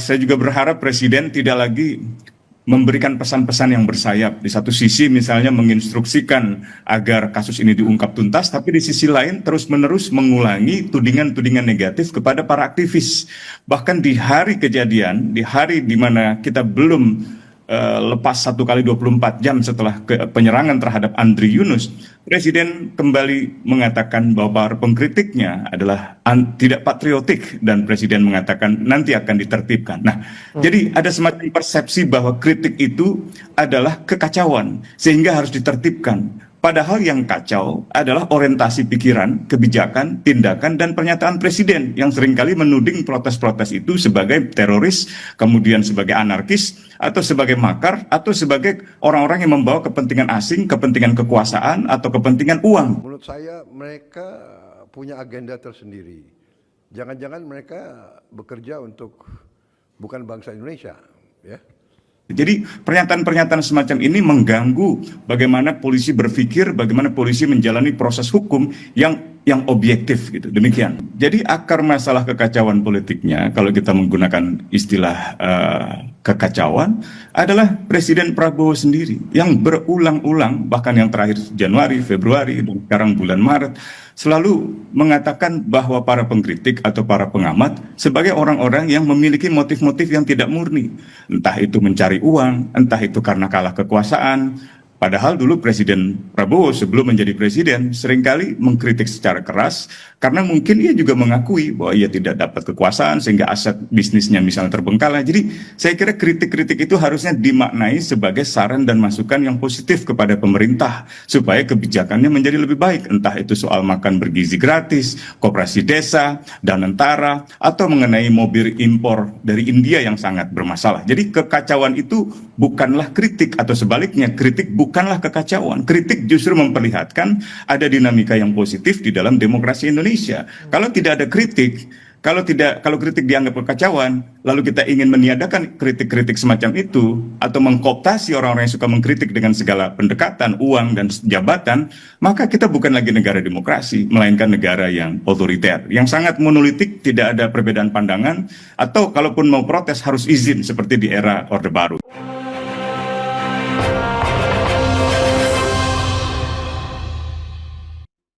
saya juga berharap Presiden tidak lagi memberikan pesan-pesan yang bersayap. Di satu sisi misalnya menginstruksikan agar kasus ini diungkap tuntas, tapi di sisi lain terus-menerus mengulangi tudingan-tudingan negatif kepada para aktivis. Bahkan di hari kejadian, di hari di mana kita belum lepas 1 kali 24 jam setelah penyerangan terhadap Andri Yunus, Presiden kembali mengatakan bahwa para pengkritiknya adalah tidak patriotik dan Presiden mengatakan nanti akan ditertibkan. Nah, jadi ada semacam persepsi bahwa kritik itu adalah kekacauan sehingga harus ditertibkan. Padahal yang kacau adalah orientasi pikiran, kebijakan, tindakan, dan pernyataan Presiden yang seringkali menuding protes-protes itu sebagai teroris, kemudian sebagai anarkis, atau sebagai makar, atau sebagai orang-orang yang membawa kepentingan asing, kepentingan kekuasaan, atau kepentingan uang. Menurut saya mereka punya agenda tersendiri. Jangan-jangan mereka bekerja untuk bukan bangsa Indonesia, ya. Jadi pernyataan-pernyataan semacam ini mengganggu bagaimana polisi berpikir, bagaimana polisi menjalani proses hukum yang objektif gitu. Demikian. Jadi akar masalah kekacauan politiknya, kalau kita menggunakan istilah kekacauan, adalah Presiden Prabowo sendiri yang berulang-ulang, bahkan yang terakhir Januari, Februari, dan sekarang bulan Maret, selalu mengatakan bahwa para pengkritik atau para pengamat sebagai orang-orang yang memiliki motif-motif yang tidak murni. Entah itu mencari uang, entah itu karena kalah kekuasaan. Padahal dulu Presiden Prabowo sebelum menjadi presiden seringkali mengkritik secara keras karena mungkin ia juga mengakui bahwa ia tidak dapat kekuasaan sehingga aset bisnisnya misalnya terbengkalai. Jadi saya kira kritik-kritik itu harusnya dimaknai sebagai saran dan masukan yang positif kepada pemerintah supaya kebijakannya menjadi lebih baik. Entah itu soal makan bergizi gratis, koperasi desa, Danantara, atau mengenai mobil impor dari India yang sangat bermasalah. Jadi kekacauan itu bukanlah kritik atau sebaliknya kritik bukanlah kekacauan. Kritik justru memperlihatkan ada dinamika yang positif di dalam demokrasi Indonesia. Kalau tidak ada kritik, kalau kritik dianggap kekacauan, lalu kita ingin meniadakan kritik-kritik semacam itu atau mengkooptasi orang-orang yang suka mengkritik dengan segala pendekatan, uang dan jabatan, maka kita bukan lagi negara demokrasi, melainkan negara yang otoriter, yang sangat monolitik, tidak ada perbedaan pandangan, atau kalaupun mau protes harus izin seperti di era Orde Baru.